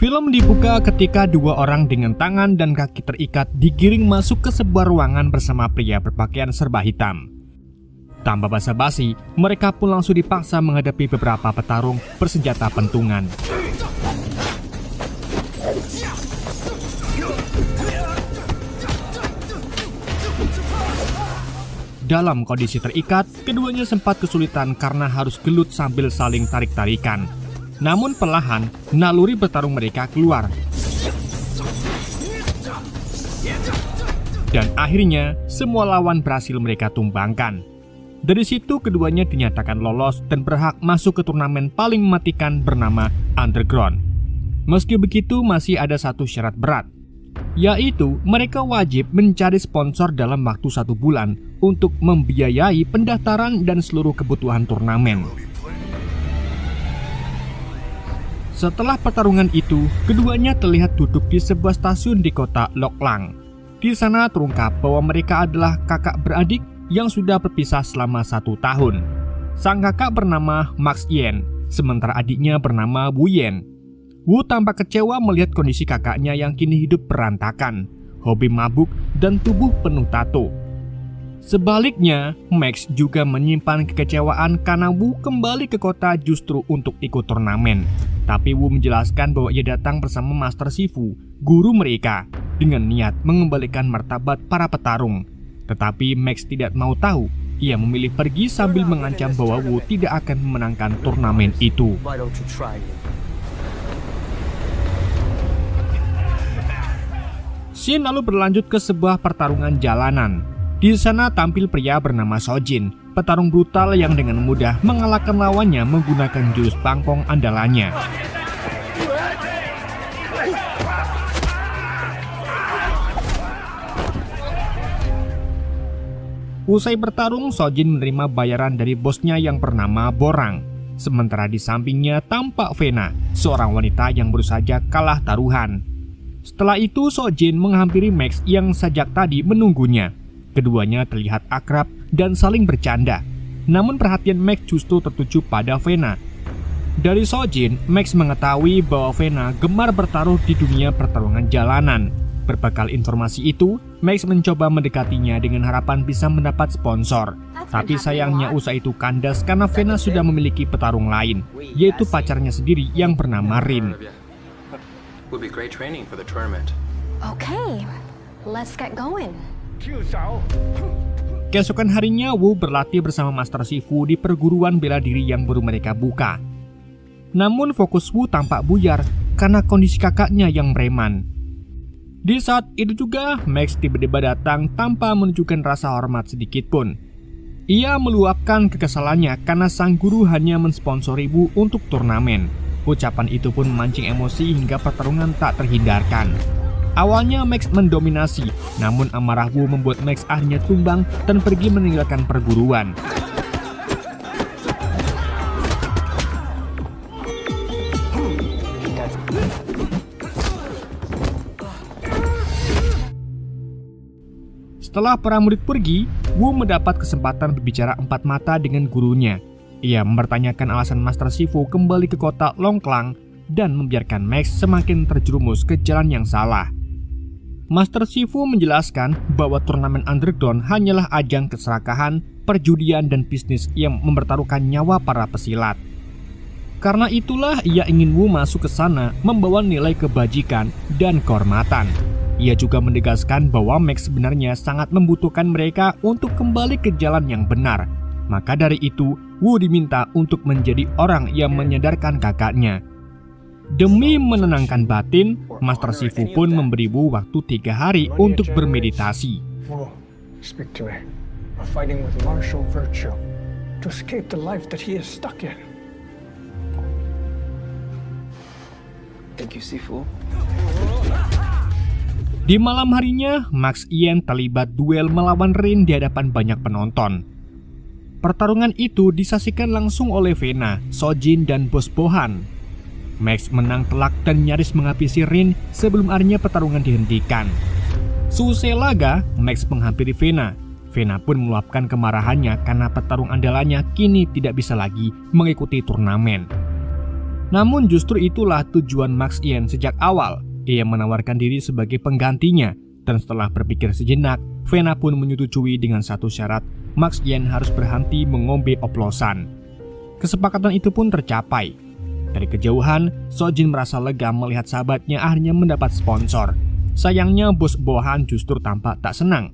Film dibuka ketika dua orang dengan tangan dan kaki terikat digiring masuk ke sebuah ruangan bersama pria berpakaian serba hitam. Tanpa basa-basi, mereka pun langsung dipaksa menghadapi beberapa petarung bersenjata pentungan. Dalam kondisi terikat, keduanya sempat kesulitan karena harus gelut sambil saling tarik-tarikan. Namun perlahan, naluri bertarung mereka keluar. Dan akhirnya, semua lawan berhasil mereka tumbangkan. Dari situ keduanya dinyatakan lolos dan berhak masuk ke turnamen paling mematikan bernama Underground. Meski begitu, masih ada satu syarat berat, yaitu mereka wajib mencari sponsor dalam waktu 1 bulan untuk membiayai pendaftaran dan seluruh kebutuhan turnamen. Setelah pertarungan itu, keduanya terlihat duduk di sebuah stasiun di kota Loklang. Di sana terungkap bahwa mereka adalah kakak beradik yang sudah berpisah selama 1 tahun. Sang kakak bernama Max Yen, sementara adiknya bernama Wu Yen. Wu tampak kecewa melihat kondisi kakaknya yang kini hidup berantakan, hobi mabuk, dan tubuh penuh tato. Sebaliknya, Max juga menyimpan kekecewaan karena Wu kembali ke kota justru untuk ikut turnamen. Tapi Wu menjelaskan bahwa ia datang bersama Master Shifu, guru mereka, dengan niat mengembalikan martabat para petarung. Tetapi Max tidak mau tahu. Ia memilih pergi sambil mengancam bahwa Wu tidak akan memenangkan turnamen itu. Scene lalu berlanjut ke sebuah pertarungan jalanan. Di sana tampil pria bernama Sojin, petarung brutal yang dengan mudah mengalahkan lawannya menggunakan jurus bangkong andalannya. Usai bertarung, Sojin menerima bayaran dari bosnya yang bernama Borang. Sementara di sampingnya tampak Vena, seorang wanita yang baru saja kalah taruhan. Setelah itu, Sojin menghampiri Max yang sejak tadi menunggunya. Keduanya terlihat akrab dan saling bercanda. Namun perhatian Max justru tertuju pada Vena. Dari Sojin, Max mengetahui bahwa Vena gemar bertaruh di dunia pertarungan jalanan. Berbekal informasi itu, Max mencoba mendekatinya dengan harapan bisa mendapat sponsor. Tapi sayangnya usaha itu kandas karena Vena sudah memiliki petarung lain, yaitu pacarnya sendiri yang bernama Rin. Okay, let's get going. Keesokan harinya, Wu berlatih bersama Master Shifu di perguruan bela diri yang baru mereka buka. Namun fokus Wu tampak buyar karena kondisi kakaknya yang preman. Di saat itu juga, Max tiba-tiba datang tanpa menunjukkan rasa hormat sedikit pun. Ia meluapkan kekesalannya karena sang guru hanya mensponsori Wu untuk turnamen. Ucapan itu pun memancing emosi hingga pertarungan tak terhindarkan. Awalnya Max mendominasi, namun amarah Wu membuat Max akhirnya tumbang dan pergi meninggalkan perguruan. Setelah para murid pergi, Wu mendapat kesempatan berbicara 4 mata dengan gurunya. Ia mempertanyakan alasan Master Shifu kembali ke kota Longklang dan membiarkan Max semakin terjerumus ke jalan yang salah. Master Shifu menjelaskan bahwa turnamen Underground hanyalah ajang keserakahan, perjudian, dan bisnis yang mempertaruhkan nyawa para pesilat. Karena itulah ia ingin Wu masuk ke sana membawa nilai kebajikan dan kehormatan. Ia juga menegaskan bahwa Max sebenarnya sangat membutuhkan mereka untuk kembali ke jalan yang benar. Maka dari itu, Wu diminta untuk menjadi orang yang menyadarkan kakaknya. Demi menenangkan batin, Master Shifu pun memberi Wu waktu 3 hari untuk bermeditasi. Speak to me. We're fighting with martial virtue to escape the life that he is stuck in. Thank you, Shifu. Di malam harinya, Max Yen terlibat duel melawan Rin di hadapan banyak penonton. Pertarungan itu disaksikan langsung oleh Vena, Sojin, dan Bos Bohan. Max menang telak dan nyaris menghabisi Rin sebelum akhirnya pertarungan dihentikan. Seusai laga, Max menghampiri Vena. Vena pun meluapkan kemarahannya karena petarung andalannya kini tidak bisa lagi mengikuti turnamen. Namun justru itulah tujuan Max Yen sejak awal. Ia menawarkan diri sebagai penggantinya, dan setelah berpikir sejenak, Vena pun menyetujui dengan satu syarat, Max Yen harus berhenti mengombe oplosan. Kesepakatan itu pun tercapai. Dari kejauhan, Sojin merasa lega melihat sahabatnya akhirnya mendapat sponsor. Sayangnya Bos Bohan justru tampak tak senang.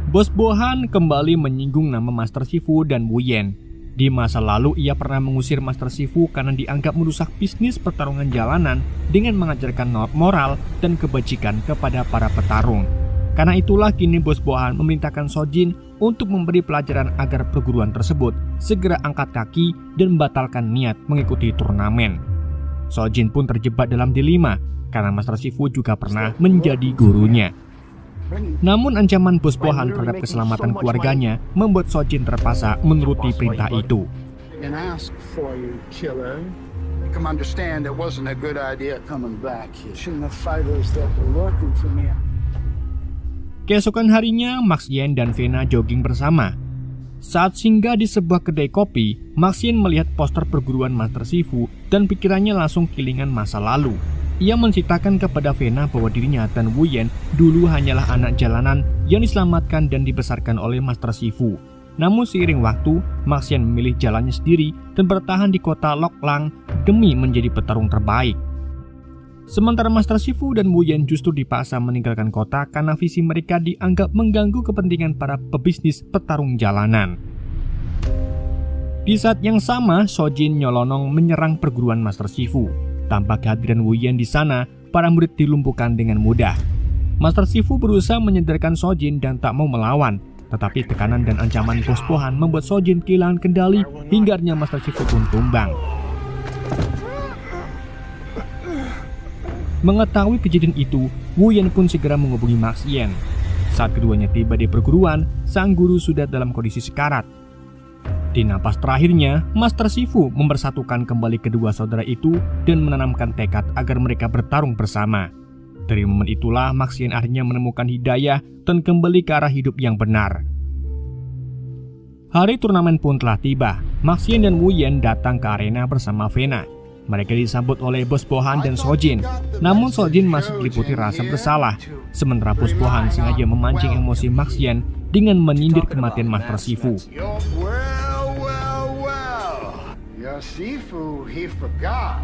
Bos Bohan kembali menyinggung nama Master Shifu dan Wu Yen. Di masa lalu ia pernah mengusir Master Shifu karena dianggap merusak bisnis pertarungan jalanan dengan mengajarkan moral dan kebajikan kepada para petarung. Karena itulah kini Bos Bohan memerintahkan Sojin untuk memberi pelajaran agar perguruan tersebut segera angkat kaki dan membatalkan niat mengikuti turnamen. Sojin pun terjebak dalam dilema karena Master Shifu juga pernah menjadi gurunya. Namun ancaman Bos Bohan terhadap keselamatan keluarganya membuat Sojin terpaksa menuruti perintah itu. Keesokan harinya, Max Yen dan Vena jogging bersama. Saat singgah di sebuah kedai kopi, Max Yen melihat poster perguruan Master Shifu dan pikirannya langsung kilingan masa lalu. Ia menceritakan kepada Vena bahwa dirinya dan Wu Yen dulu hanyalah anak jalanan yang diselamatkan dan dibesarkan oleh Master Shifu. Namun seiring waktu, Max Yen memilih jalannya sendiri dan bertahan di kota Loklang demi menjadi petarung terbaik. Sementara Master Shifu dan Wu Yen justru dipaksa meninggalkan kota karena visi mereka dianggap mengganggu kepentingan para pebisnis petarung jalanan. Di saat yang sama, Sojin nyolonong menyerang perguruan Master Shifu. Tanpa kehadiran Wu Yen di sana, para murid dilumpuhkan dengan mudah. Master Shifu berusaha menyadarkan Sojin dan tak mau melawan, tetapi tekanan dan ancaman Bos Bohan membuat Sojin kehilangan kendali hingga akhirnya Master Shifu pun tumbang. Mengetahui kejadian itu, Wu Yen pun segera menghubungi Max Yen. Saat keduanya tiba di perguruan, sang guru sudah dalam kondisi sekarat. Di napas terakhirnya, Master Shifu mempersatukan kembali kedua saudara itu dan menanamkan tekad agar mereka bertarung bersama. Dari momen itulah Max Yen akhirnya menemukan hidayah dan kembali ke arah hidup yang benar. Hari turnamen pun telah tiba. Max Yen dan Wu Yen datang ke arena bersama Vena. Mereka disambut oleh Bos Bohan dan Sojin. Namun Sojin masih diliputi rasa bersalah, sementara Bos Bohan sengaja memancing emosi Max Yen dengan menyindir kematian Master Shifu. Sifu, he forgot.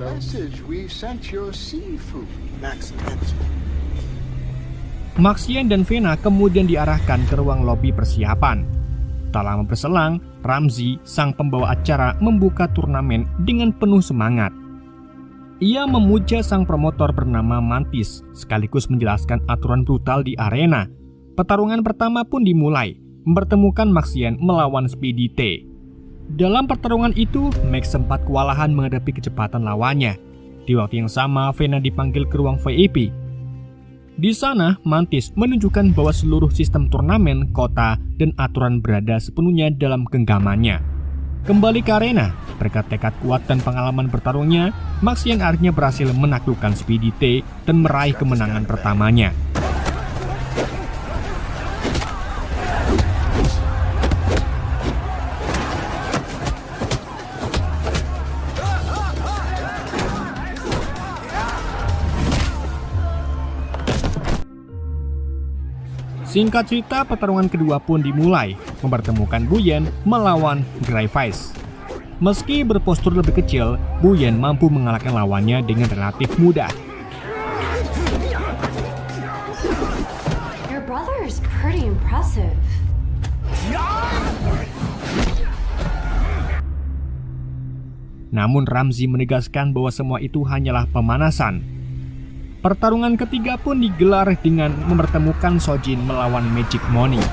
Message we sent your Sifu. Max Yen dan Vena kemudian diarahkan ke ruang lobi persiapan. Tak lama berselang, Ramzi, sang pembawa acara, membuka turnamen dengan penuh semangat. Ia memuja sang promotor bernama Mantis, sekaligus menjelaskan aturan brutal di arena. Pertarungan pertama pun dimulai, mempertemukan Max Yen melawan Speedy T. Dalam pertarungan itu, Max sempat kewalahan menghadapi kecepatan lawannya. Di waktu yang sama, Vena dipanggil ke ruang VIP. Di sana, Mantis menunjukkan bahwa seluruh sistem turnamen, kota, dan aturan berada sepenuhnya dalam genggamannya. Kembali ke arena, berkat tekad kuat dan pengalaman bertarungnya, Max Yen akhirnya berhasil menaklukkan Speedy T dan meraih kemenangan pertamanya. Singkat cerita, pertarungan kedua pun dimulai, mempertemukan Wu Yen melawan Greyface. Meski berpostur lebih kecil, Wu Yen mampu mengalahkan lawannya dengan relatif mudah. Your brother is pretty impressive. Namun Ramzi menegaskan bahwa semua itu hanyalah pemanasan. Pertarungan ketiga pun digelar dengan mempertemukan Sojin melawan Magic Money.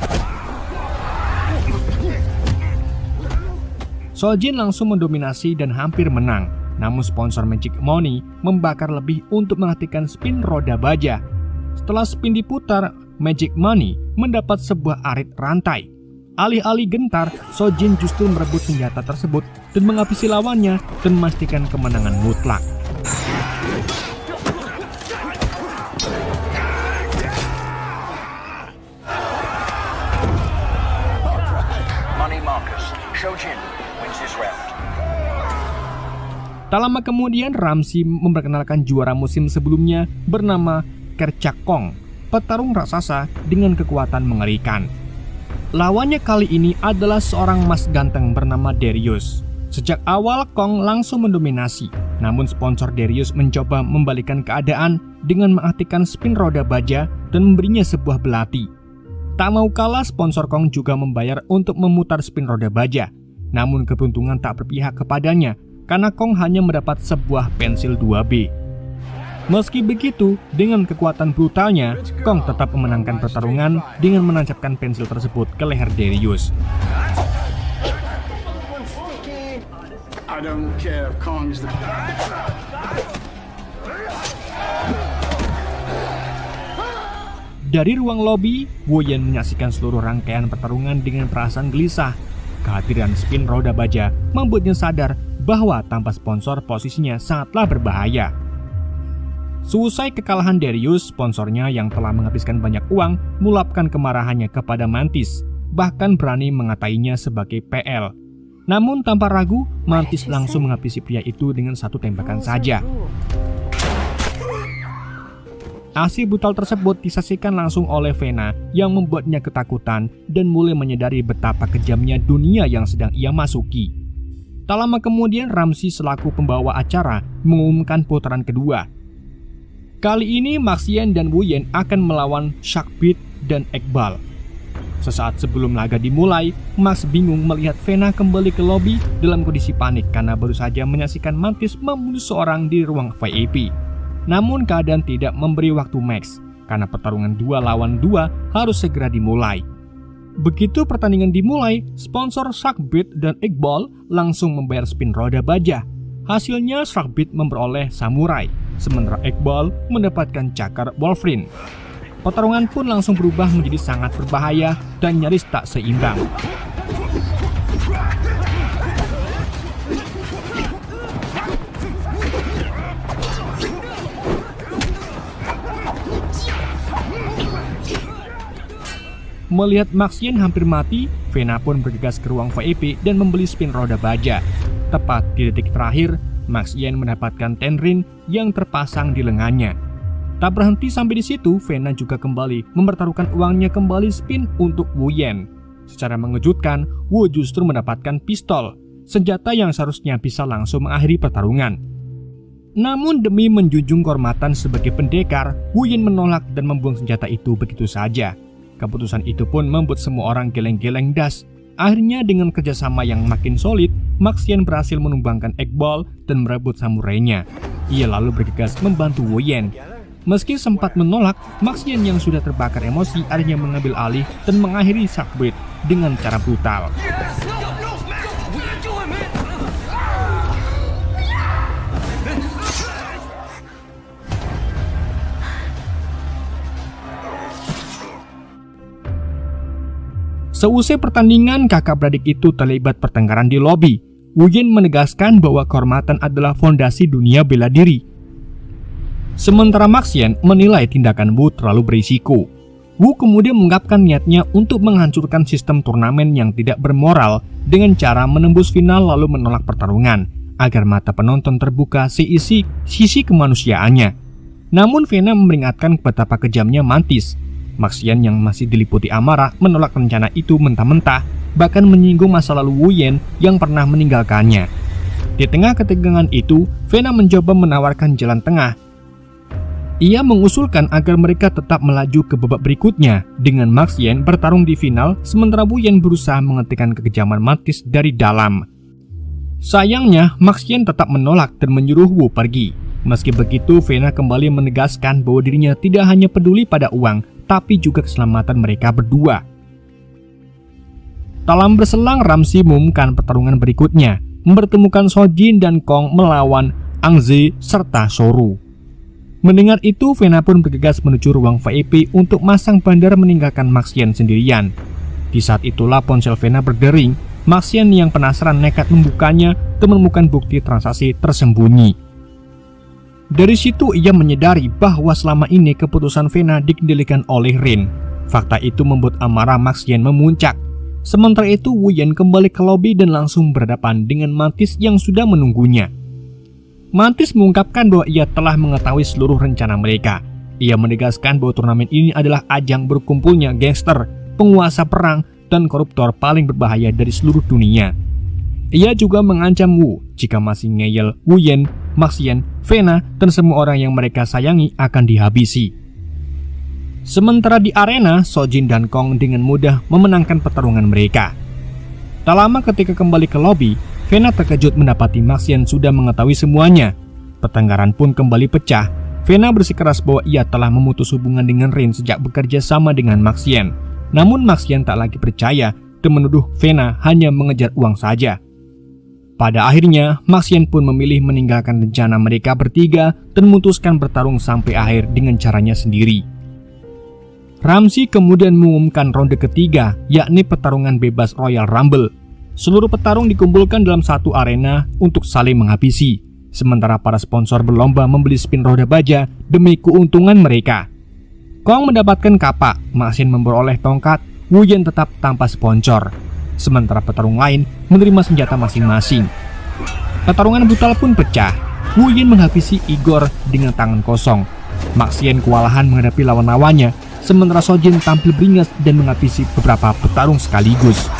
Sojin langsung mendominasi dan hampir menang. Namun sponsor Magic Money membakar lebih untuk menghentikan spin roda baja. Setelah spin diputar, Magic Money mendapat sebuah arit rantai. Alih-alih gentar, Sojin justru merebut senjata tersebut dan menghabisi lawannya dan memastikan kemenangan mutlak. Tak lama kemudian Ramsey memperkenalkan juara musim sebelumnya bernama Kerchak Kong, petarung raksasa dengan kekuatan mengerikan. Lawannya kali ini adalah seorang mas ganteng bernama Darius. Sejak awal Kong langsung mendominasi, namun sponsor Darius mencoba membalikan keadaan dengan mengaktifkan spin roda baja dan memberinya sebuah belati. Tak mau kalah, sponsor Kong juga membayar untuk memutar spin roda baja. Namun keberuntungan tak berpihak kepadanya, karena Kong hanya mendapat sebuah pensil 2B. Meski begitu, dengan kekuatan brutalnya, Kong tetap memenangkan pertarungan dengan menancapkan pensil tersebut ke leher Darius. I don't care if Kong's the... Dari ruang lobi, Wu Yan menyaksikan seluruh rangkaian pertarungan dengan perasaan gelisah. Kehadiran spin roda baja membuatnya sadar bahwa tanpa sponsor posisinya sangatlah berbahaya. Seusai kekalahan Darius, sponsornya yang telah menghabiskan banyak uang meluapkan kemarahannya kepada Mantis, bahkan berani mengatainya sebagai PL. Namun tanpa ragu, Mantis langsung menghabisi pria itu dengan satu tembakan saja. Aksi brutal tersebut disaksikan langsung oleh Vena yang membuatnya ketakutan dan mulai menyadari betapa kejamnya dunia yang sedang ia masuki. Tak lama kemudian Ramsey selaku pembawa acara mengumumkan putaran kedua. Kali ini Maxian dan Wu Yan akan melawan Sharkbit dan Iqbal. Sesaat sebelum laga dimulai, Max bingung melihat Vena kembali ke lobi dalam kondisi panik karena baru saja menyaksikan Mantis membunuh seorang di ruang VIP. Namun keadaan tidak memberi waktu Max, karena pertarungan 2 lawan 2 harus segera dimulai. Begitu pertandingan dimulai, sponsor Sharkbit dan Iqbal langsung membayar spin roda baja. Hasilnya Sharkbit memperoleh samurai, sementara Iqbal mendapatkan cakar Wolverine. Pertarungan pun langsung berubah menjadi sangat berbahaya dan nyaris tak seimbang. Melihat Maxian hampir mati, Vena pun bergegas ke ruang VIP dan membeli spin roda baja. Tepat di detik terakhir, Maxian mendapatkan Tenrin yang terpasang di lengannya. Tak berhenti sampai di situ, Vena juga kembali mempertaruhkan uangnya kembali spin untuk Wu Yan. Secara mengejutkan, Wu justru mendapatkan pistol, senjata yang seharusnya bisa langsung mengakhiri pertarungan. Namun demi menjunjung kehormatan sebagai pendekar, Wu Yan menolak dan membuang senjata itu begitu saja. Keputusan itu pun membuat semua orang geleng-geleng das. Akhirnya dengan kerjasama yang makin solid, Maxian berhasil menumbangkan Iqbal dan merebut samurainya. Ia lalu bergegas membantu Wu Yan. Meski sempat menolak, Maxian yang sudah terbakar emosi akhirnya mengambil alih dan mengakhiri Sharkbit dengan cara brutal. Seusai pertandingan, kakak beradik itu terlibat pertengkaran di lobi. Wu Yan menegaskan bahwa kehormatan adalah fondasi dunia bela diri. Sementara Maxian menilai tindakan Wu terlalu berisiko. Wu kemudian mengungkapkan niatnya untuk menghancurkan sistem turnamen yang tidak bermoral dengan cara menembus final lalu menolak pertarungan, agar mata penonton terbuka sisi kemanusiaannya. Namun Vena memperingatkan betapa kejamnya Mantis. Maxian yang masih diliputi amarah menolak rencana itu mentah-mentah, bahkan menyinggung masa lalu Wu Yan yang pernah meninggalkannya. Di tengah ketegangan itu, Vena mencoba menawarkan jalan tengah. Ia mengusulkan agar mereka tetap melaju ke babak berikutnya dengan Maxian bertarung di final, sementara Wu Yan berusaha menghentikan kekejaman Mantis dari dalam. Sayangnya, Maxian tetap menolak dan menyuruh Wu pergi. Meski begitu, Vena kembali menegaskan bahwa dirinya tidak hanya peduli pada uang, tapi juga keselamatan mereka berdua. Tak lama berselang, Ramsey mengumumkan pertarungan berikutnya, mempertemukan Sojin dan Kong melawan Angze serta Soru. Mendengar itu, Vena pun bergegas menuju ruang VIP untuk masang bandar meninggalkan Maxian sendirian. Di saat itulah ponsel Vena berdering. Maxian yang penasaran nekat membukanya dan menemukan bukti transaksi tersembunyi. Dari situ ia menyadari bahwa selama ini keputusan Vena dikendalikan oleh Rin. Fakta itu membuat amarah Maxian memuncak. Sementara itu Wu Yan kembali ke lobi dan langsung berhadapan dengan Mantis yang sudah menunggunya. Mantis mengungkapkan bahwa ia telah mengetahui seluruh rencana mereka. Ia menegaskan bahwa turnamen ini adalah ajang berkumpulnya gangster, penguasa perang, dan koruptor paling berbahaya dari seluruh dunia. Ia juga mengancam Wu jika masih ngeyel, Wuyen, Maxien, Vena, dan semua orang yang mereka sayangi akan dihabisi. Sementara di arena, Sojin dan Kong dengan mudah memenangkan pertarungan mereka. Tak lama ketika kembali ke lobi, Vena terkejut mendapati Maxien sudah mengetahui semuanya. Pertengkaran pun kembali pecah. Vena bersikeras bahwa ia telah memutus hubungan dengan Rin sejak bekerja sama dengan Maxien. Namun Maxien tak lagi percaya dan menuduh Vena hanya mengejar uang saja. Pada akhirnya, Maxien pun memilih meninggalkan rencana mereka bertiga dan memutuskan bertarung sampai akhir dengan caranya sendiri. Ramsey kemudian mengumumkan ronde ketiga, yakni pertarungan bebas Royal Rumble. Seluruh petarung dikumpulkan dalam satu arena untuk saling menghabisi, sementara para sponsor berlomba membeli spin roda baja demi keuntungan mereka. Kong mendapatkan kapak, Maxien memperoleh tongkat, Wuyen tetap tanpa sponsor. Sementara petarung lain menerima senjata masing-masing. Pertarungan brutal pun pecah. Wuyen menghabisi Igor dengan tangan kosong. Maxien kewalahan menghadapi lawan-lawannya, sementara Sojin tampil beringas dan menghabisi beberapa petarung sekaligus.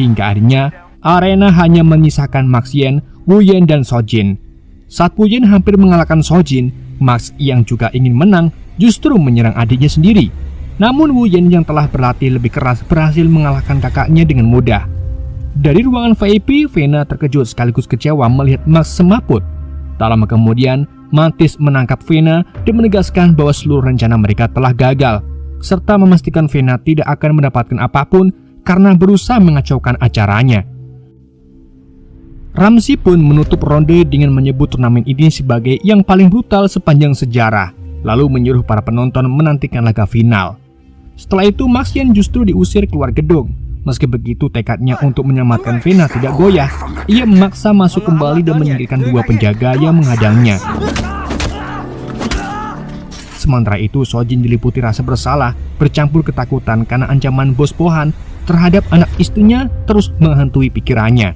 Hingga akhirnya, arena hanya menyisakan Maxien, Wuyen, dan Sojin. Saat Wuyen hampir mengalahkan Sojin, Max yang juga ingin menang justru menyerang adiknya sendiri. Namun Wuyen yang telah berlatih lebih keras berhasil mengalahkan kakaknya dengan mudah. Dari ruangan VIP, Vena terkejut sekaligus kecewa melihat Max semaput. Tak lama kemudian, Mantis menangkap Vena dan menegaskan bahwa seluruh rencana mereka telah gagal, serta memastikan Vena tidak akan mendapatkan apapun karena berusaha mengacaukan acaranya. Ramsey pun menutup ronde dengan menyebut turnamen ini sebagai yang paling brutal sepanjang sejarah, lalu menyuruh para penonton menantikan laga final. Setelah itu, Maxien justru diusir keluar gedung. Meski begitu, tekadnya untuk menyelamatkan Vena tidak goyah. Ia memaksa masuk kembali dan menyingkirkan dua penjaga yang menghadangnya. Sementara itu, Sojin diliputi rasa bersalah, bercampur ketakutan karena ancaman bos Pohan terhadap anak istrinya terus menghantui pikirannya.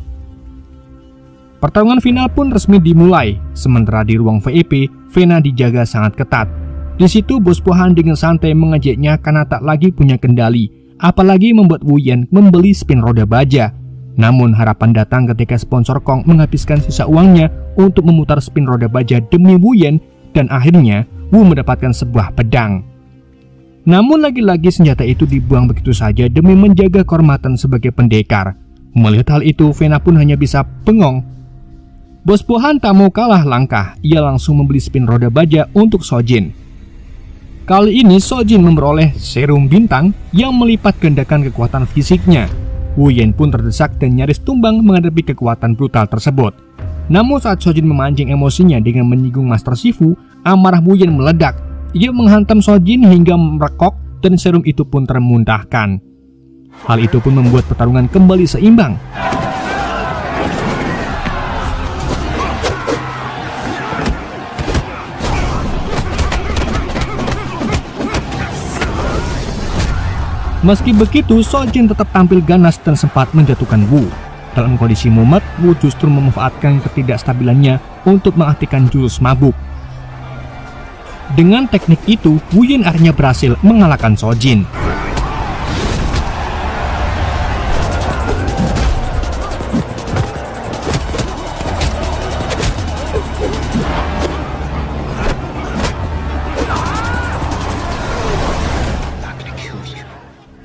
Pertarungan final pun resmi dimulai, sementara di ruang VIP, Vena dijaga sangat ketat. Di situ bos Pohan dengan santai mengejaknya karena tak lagi punya kendali, apalagi membuat Wuyen membeli spin roda baja. Namun harapan datang ketika sponsor Kong menghabiskan sisa uangnya untuk memutar spin roda baja demi Wuyen, dan akhirnya Wu mendapatkan sebuah pedang. Namun lagi-lagi senjata itu dibuang begitu saja demi menjaga kehormatan sebagai pendekar. Melihat hal itu, Vena pun hanya bisa bengong. Bos Pohan tak mau kalah langkah, ia langsung membeli spin roda baja untuk Sojin. Kali ini Sojin memperoleh serum bintang yang melipat gandakan kekuatan fisiknya. Wuyen pun terdesak dan nyaris tumbang menghadapi kekuatan brutal tersebut. Namun saat Sojin memancing emosinya dengan menyinggung Master Shifu, amarah Wuyen meledak. Ia menghantam Sojin hingga merekok dan serum itu pun termuntahkan. Hal itu pun membuat pertarungan kembali seimbang. Meski begitu, Sojin tetap tampil ganas dan sempat menjatuhkan Wu. Dalam kondisi mumet, Wu justru memanfaatkan ketidakstabilannya untuk mengaktifkan jurus mabuk. Dengan teknik itu, Wuyen akhirnya berhasil mengalahkan Sojin.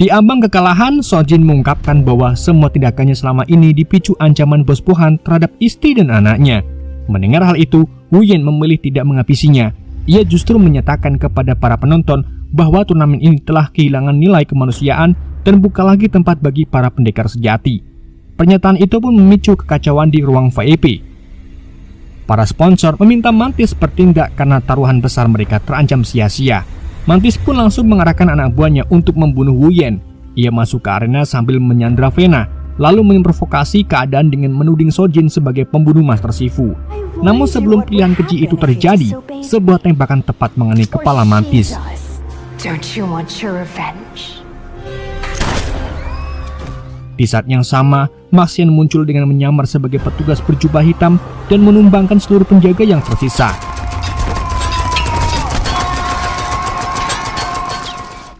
Di ambang kekalahan, Sojin mengungkapkan bahwa semua tindakannya selama ini dipicu ancaman bos Pohan terhadap istri dan anaknya. Mendengar hal itu, Wuyen memilih tidak menghabisinya. Ia justru menyatakan kepada para penonton bahwa turnamen ini telah kehilangan nilai kemanusiaan dan bukan lagi tempat bagi para pendekar sejati. Pernyataan itu pun memicu kekacauan di ruang VIP. Para sponsor meminta Mantis bertindak karena taruhan besar mereka terancam sia-sia. Mantis pun langsung mengarahkan anak buahnya untuk membunuh Wuyen. Ia masuk ke arena sambil menyandra Vena. lalu memprovokasi keadaan dengan menuding Sojin sebagai pembunuh Master Shifu. Namun sebelum pilihan keji itu terjadi, sebuah tembakan tepat mengenai kepala Mantis. Don't you want your revenge? Di saat yang sama, Maxian muncul dengan menyamar sebagai petugas berjubah hitam dan menumbangkan seluruh penjaga yang tersisa.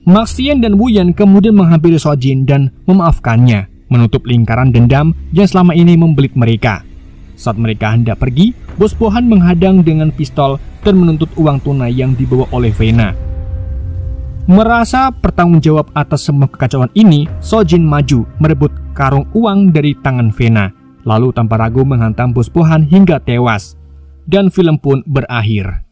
Maxian dan Wu Yan kemudian menghampiri Sojin dan memaafkannya, menutup lingkaran dendam yang selama ini membelit mereka. Saat mereka hendak pergi, Bos Bohan menghadang dengan pistol dan menuntut uang tunai yang dibawa oleh Vena. Merasa bertanggung jawab atas semua kekacauan ini, Sojin maju merebut karung uang dari tangan Vena, lalu tanpa ragu menghantam Bos Bohan hingga tewas. Dan film pun berakhir.